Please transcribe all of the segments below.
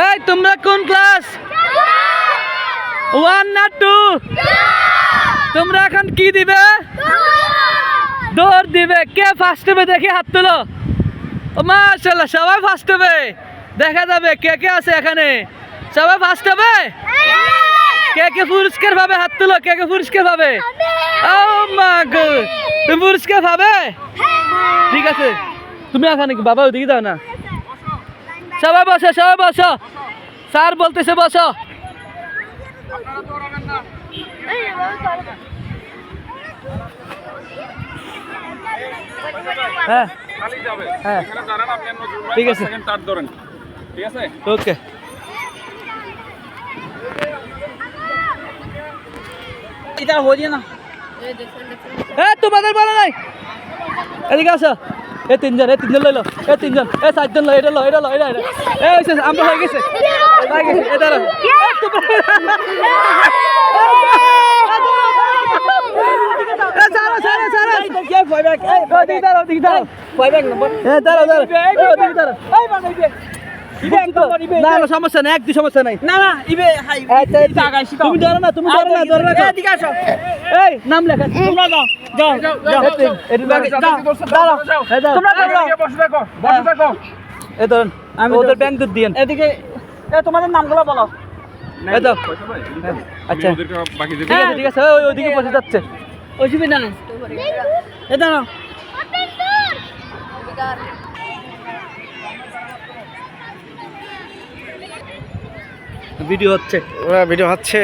এই তোমরা কোন ক্লাস? 1 না 2? তোমরা এখন কি দিবে? দৌড় দিবে। কে ফার্স্ট হবে দেখি হাত তোলো। ও মাশাআল্লাহ, সবাই ফার্স্ট হবে। দেখা যাবে কে কে আছে এখানে। সবাই ফার্স্ট হবে? কে কে পুরস্কার পাবে? হাত তোলো। কে কে পুরস্কার পাবে? ও মা গো, তুমি পুরস্কার পাবে? ঠিক আছে, তুমি এখানে বাবা ওদিকে দাও না। সবাই বসো, সবাই বসো। স্যার বলতেছে বসো। হ্যাঁ হ্যাঁ ঠিক আছে, ওকে। তোমাদের বলা নাই, এদিকে আসো। এই তিনজন লইলো, এই তিনজন, এই চারজন লো, এটা লো, এটা লো, এটা আমরা হয়ে গেছে। এটা সমস্যা নেই, একদম সমস্যা নাই। তুমি ধরো না, তুমি ধরো না, ধরো না। এই নাম লেখা, তোমরা যাও যাও যাও। আমি ওদের ব্যাংক দুধ দিয়েন। এদিকে তোমাদের নামগুলো বলো। আচ্ছা ঠিক আছে, ওইদিকে বসে যাচ্ছে। অসুবিধা নেই। এটা না ভিডিও হচ্ছে, ভিডিও হচ্ছে।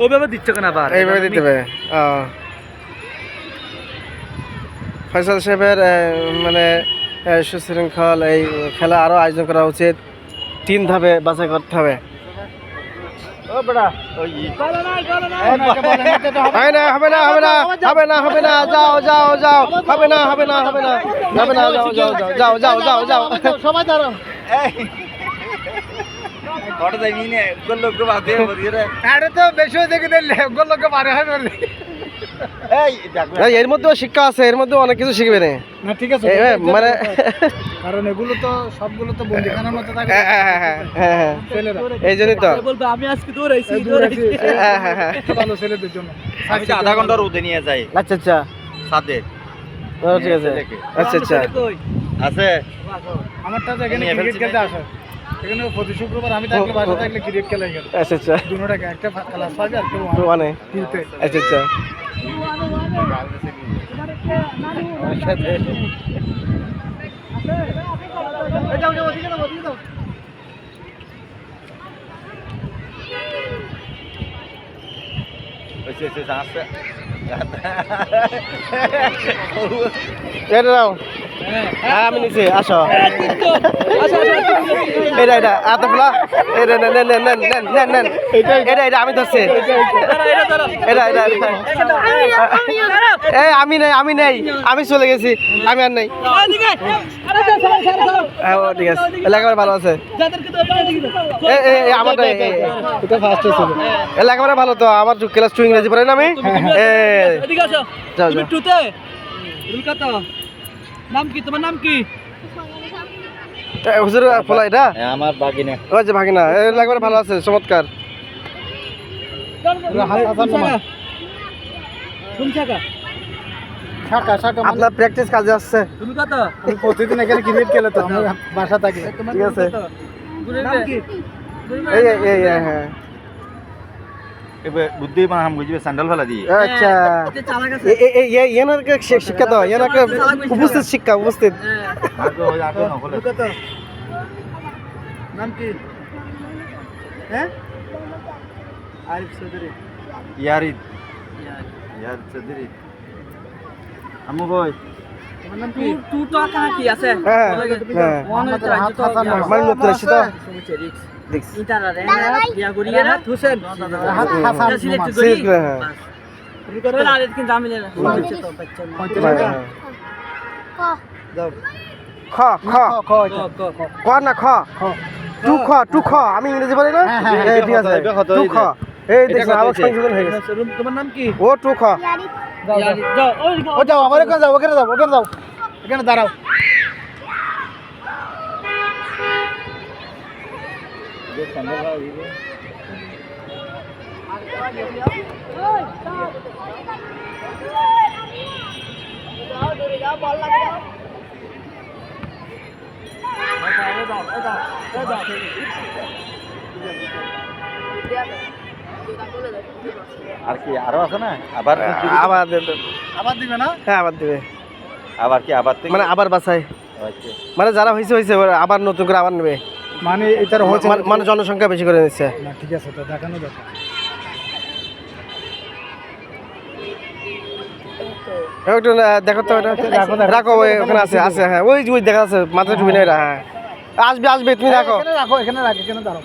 ওইভাবে দিচ্ছ কেন আবার? এইভাবে দিতে হবে। ফয়সাল সাহেবের মানে সুশৃঙ্খল এই খেলা আরো আয়োজন করা উচিত। 3 ধাপে বাছাই করতে হবে। হবে না, হবে না, হবে না, হবে না, হবে না, যাও যাও যাও, হবে না, হবে না, হবে না, হবে না, যাও যাও যাও যাও যাও যাও, সবাই দাঁড়াও। এর মধ্যেও শিক্ষা আছে, এর মধ্যে অনেক কিছু শিখবে না। ঠিক আছে, মানে কারণ এগুলো তো সবগুলো তো বন্দিখানার মতো থাকে। এই জন্যই তো বলবে আমি আজকে দৌড়াইছি। ভালো ছেলেদের জন্য আমি আধা ঘন্টা রোদে নিয়ে যাই। আচ্ছা আচ্ছা, সাথে ঠিক আছে। আচ্ছা আচ্ছা, আছে আমারটা তো এখানে ক্রিকেট খেলতে আসে। এখানে প্রতি শুক্রবার আমি থাকলে বাসা থাকলে ক্রিকেট খেলা গেল। আচ্ছা আচ্ছা, দুটোটাকে একটা ক্লাস পাবে আর কেউ ওয়ানে টুতে। আচ্ছা আচ্ছা, আমি নিচে আসো। এটা এটা আতফলা, এটা নেন নেন নেন নেন নেন নেন, এটা এটা আমি ধরছি। এটা এটা এই আমি নেই, আমি নেই, আমি চলে গেছি, আমি আর নেই। ঠিক আছে, এলাকাবারে ভালো আছে। আমার এলাকাবারে ভালো তো। আমার ক্লাস 2 ইংরেজি পড়ে না আমি। নাম কি তোমার? নাম কি? হুজুর ফলা এটা আমার ভাগিনা। ওই যে ভাগিনা, এলাকাবারে ভালো আছে, চমৎকার। আপনার প্র্যাকটিস কাজে আসছে। তুমি কত? প্রতিদিন এখানে ক্রিকেট খেলে তো আমি বাসা থাকি। ঠিক আছে, হ্যাঁ বুদ্ধি বানাম বুঝবে, স্যান্ডেল ফেলা দিয়ে। আচ্ছা, শিক্ষা তো উপস্থিত, শিক্ষা উপস্থিত। নাম কি? হ্যাঁ, আরিফ চৌধুরী। ইয়ারিদ চৌধুরী। আমু ভাই তোমার নাম কি? তু তো কাহা কি আছে? হ্যাঁ মোহাম্মদ ইতারা রে বিয়া করিয়ে না হোসেন হাসান তোর আরে কিন্তু আমি না হচ্ছে তো বাচ্চা খ খ খ না খ, টু খ, আমি ইংরেজি বলি না। ঠিক আছে, টু খ। এই দেখো আওয়াজ সংশোধন হয়ে গেছে। তোমার নাম কি? ও টু খ। যাও, ও যাও, আবার এখানে যাও, ওখানে যাও, ওখানে যাও, এখানে দাঁড়াও। স্যান্ডেল ভাড়া দিবে আর কি আরো আছে না আবার আবার দিবে না? হ্যাঁ আবার দিবে। আবার কি আবার থেকে মানে আবার বাছাই, আচ্ছা। মানে যারা হয়েছে হয়েছে আবার নতুন করে আবার নেবে, মানে এটার হচ্ছে মানে জনসংখ্যা বেশি করে নিচ্ছে। না, ঠিক আছে, তো দেখানো দরকার। একটু দেখো তো ওটা, রাখো ওই ওখানে আছে আছে, হ্যাঁ ওই যে ওই দেখা আছে মাথায় টুপি নেই, হ্যাঁ আসবে আসবে, তুমি রাখো। এখানে রাখো, এখানে রাখো, এখানে দাঁড়াও।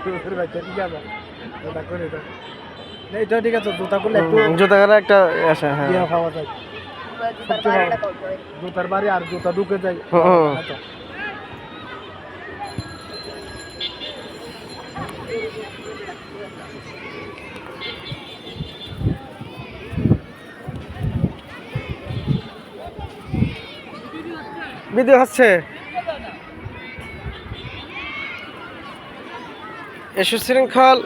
ঠিক আছে, জুতা করে দাও। না, এটা ঠিক আছে, জুতা করলে একটু জুতা করে একটা আসে, হ্যাঁ ইয়া খাওয়া যায়, জুতার বাড়ি আর জুতা ঢুকে যায়। হুম। আচ্ছা। ভিডিও হচ্ছে এ সুশৃঙ্খল